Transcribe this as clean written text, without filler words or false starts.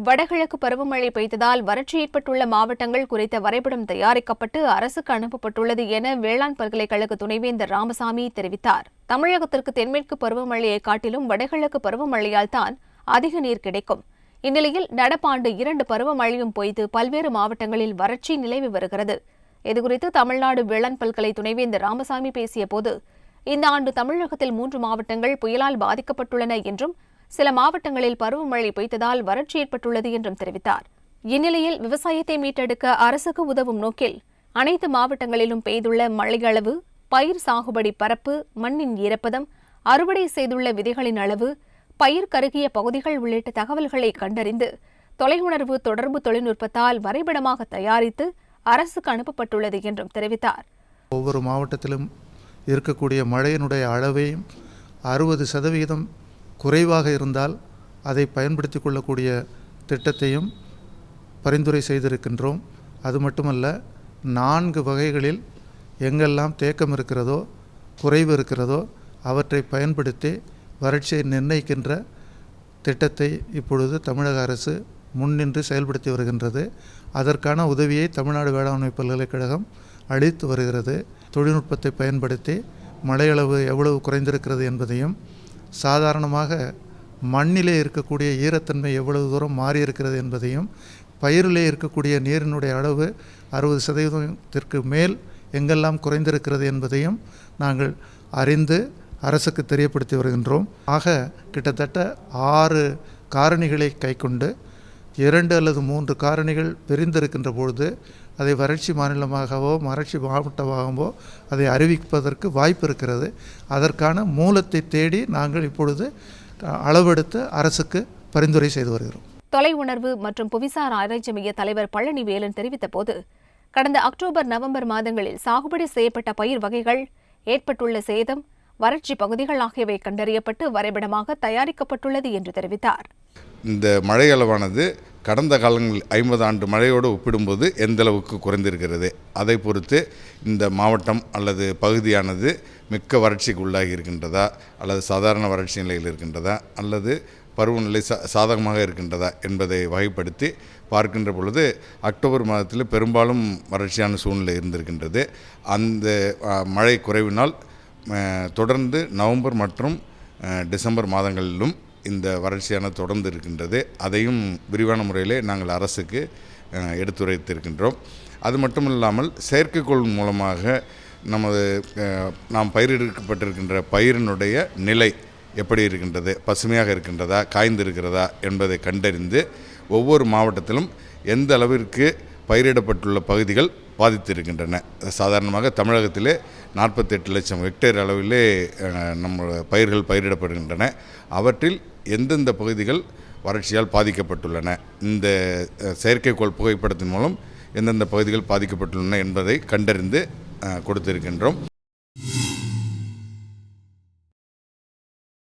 வடகிழக்கு பருவமழை பெய்ததால் வறட்சி ஏற்பட்டுள்ள மாவட்டங்கள் குறித்த வரைபடம் தயாரிக்கப்பட்டு அரசுக்கு அனுப்பப்பட்டுள்ளது என வேளாண் பல்கலைக்கழக துணைவேந்தர் ராமசாமி தெரிவித்தார். தமிழகத்திற்கு தென்மேற்கு பருவமழையை காட்டிலும் வடகிழக்கு பருவமழையால் தான் அதிக நீர் கிடைக்கும். இந்நிலையில் நடப்பாண்டு 2 பருவமழையும் பொய்த்து பல்வேறு மாவட்டங்களில் வறட்சி நிலவி வருகிறது. இதுகுறித்து தமிழ்நாடு வேளாண் பல்கலை துணைவேந்தர் ராமசாமி பேசியபோது, இந்த ஆண்டு தமிழகத்தில் 3 மாவட்டங்கள் புயலால் பாதிக்கப்பட்டுள்ளன என்றும் சில மாவட்டங்களில் பருவமழை பெய்ததால் வறட்சி ஏற்பட்டுள்ளது என்றும் தெரிவித்தார். இந்நிலையில் விவசாயத்தை மீட்டெடுக்க அரசுக்கு உதவும் நோக்கில் அனைத்து மாவட்டங்களிலும் பெய்துள்ள மழையளவு, பயிர் சாகுபடி பரப்பு, மண்ணின் ஈரப்பதம், அறுவடை செய்துள்ள விதைகளின் அளவு, பயிர் கருகிய பகுதிகள் உள்ளிட்ட தகவல்களை கண்டறிந்து தொலையுணர்வு தொடர்பு தொழில்நுட்பத்தால் வரைபடமாக தயாரித்து அரசுக்கு அனுப்பப்பட்டுள்ளது என்றும் தெரிவித்தார். ஒவ்வொரு மாவட்டத்திலும் இருக்கக்கூடிய மழையினுடைய அளவையும் 60% குறைவாக இருந்தால் அதை பயன்படுத்தி கொள்ளக்கூடிய திட்டத்தையும் பரிந்துரை செய்திருக்கின்றோம். அது மட்டுமல்ல, 4 வகைகளில் எங்கெல்லாம் தேக்கம் இருக்கிறதோ, குறைவு இருக்கிறதோ அவற்றை பயன்படுத்தி வறட்சியை நிர்ணயிக்கின்ற திட்டத்தை இப்பொழுது தமிழக அரசு முன்னின்று செயல்படுத்தி வருகின்றது. அதற்கான உதவியை தமிழ்நாடு வேளாண்மை பல்கலைக்கழகம் அளித்து வருகிறது. தொழில்நுட்பத்தை பயன்படுத்தி மழையளவு எவ்வளவு குறைந்திருக்கிறது என்பதையும், சாதாரணமாக மண்ணிலே இருக்கக்கூடிய ஈரத்தன்மை எவ்வளவு தூரம் மாறியிருக்கிறது என்பதையும், பயிரிலே இருக்கக்கூடிய நீரினுடைய அளவு 60% மேல் எங்கெல்லாம் குறைந்திருக்கிறது என்பதையும் நாங்கள் அறிந்து அரசுக்கு தெரியப்படுத்தி வருகின்றோம். ஆக கிட்டத்தட்ட 6 காரணிகளை கைக்கொண்டு 2 அல்லது 3 காரணிகள் பிரிந்திருக்கின்ற பொழுது அதை வறட்சி மாநிலமாகவோ வறட்சி மாவட்டமாகவோ அதை அறிவிப்பதற்கு வாய்ப்பு இருக்கிறது. அதற்கான மூலத்தை தேடி நாங்கள் இப்பொழுது அளவெடுத்து அரசுக்கு பரிந்துரை செய்து வருகிறோம். தொலையுணர்வு மற்றும் புவிசார் ஆராய்ச்சி மைய தலைவர் பழனிவேலன் தெரிவித்த போது, கடந்த அக்டோபர், நவம்பர் மாதங்களில் சாகுபடி செய்யப்பட்ட பயிர் வகைகள், ஏற்பட்டுள்ள சேதம், வறட்சி பகுதிகள் ஆகியவை கண்டறியப்பட்டு வரைபடமாக தயாரிக்கப்பட்டுள்ளது என்று தெரிவித்தார். இந்த மழை அளவானது கடந்த காலங்களில் 50 ஆண்டு மழையோடு ஒப்பிடும்போது எந்த அளவுக்கு குறைந்திருக்கிறது, அதை பொறுத்து இந்த மாவட்டம் அல்லது பகுதியானது மிக்க வறட்சிக்கு உள்ளாகி இருக்கின்றதா, அல்லது சாதாரண வறட்சி நிலையில் இருக்கின்றதா, அல்லது பருவநிலை சாதகமாக இருக்கின்றதா என்பதை வகைப்படுத்தி பார்க்கின்ற பொழுது அக்டோபர் மாதத்தில் பெரும்பாலும் வறட்சியான சூழ்நிலை இருந்திருக்கின்றது. அந்த மழை குறைவினால் தொடர்ந்து நவம்பர் மற்றும் டிசம்பர் மாதங்களிலும் இந்த வறட்சியான தொடர்ந்து இருக்கின்றது. அதையும் விரிவான முறையிலே நாங்கள் அரசுக்கு எடுத்துரைத்திருக்கின்றோம். அது மட்டும் இல்லாமல் செயற்கைக்கோள் மூலமாக நாம் பயிரிடப்பட்டிருக்கின்ற பயிரினுடைய நிலை எப்படி இருக்கின்றது, பசுமையாக இருக்கின்றதா, காய்ந்து இருக்கிறதா என்பதை கண்டறிந்து ஒவ்வொரு மாவட்டத்திலும் எந்த அளவிற்கு பயிரிடப்பட்டுள்ள பகுதிகள் பாதித்திருக்கின்றன. சாதாரணமாக தமிழகத்திலே 48 லட்சம் ஹெக்டேர் அளவிலே நம்ம பயிர்கள் பயிரிடப்படுகின்றன. அவற்றில் எந்தெந்த பகுதிகள் வறட்சியால் பாதிக்கப்பட்டுள்ளன, இந்த செயற்கைக்கோள் புகைப்படத்தின் மூலம் எந்தெந்த பகுதிகள் பாதிக்கப்பட்டுள்ளன என்பதை கண்டறிந்து கொடுத்திருக்கின்றோம்.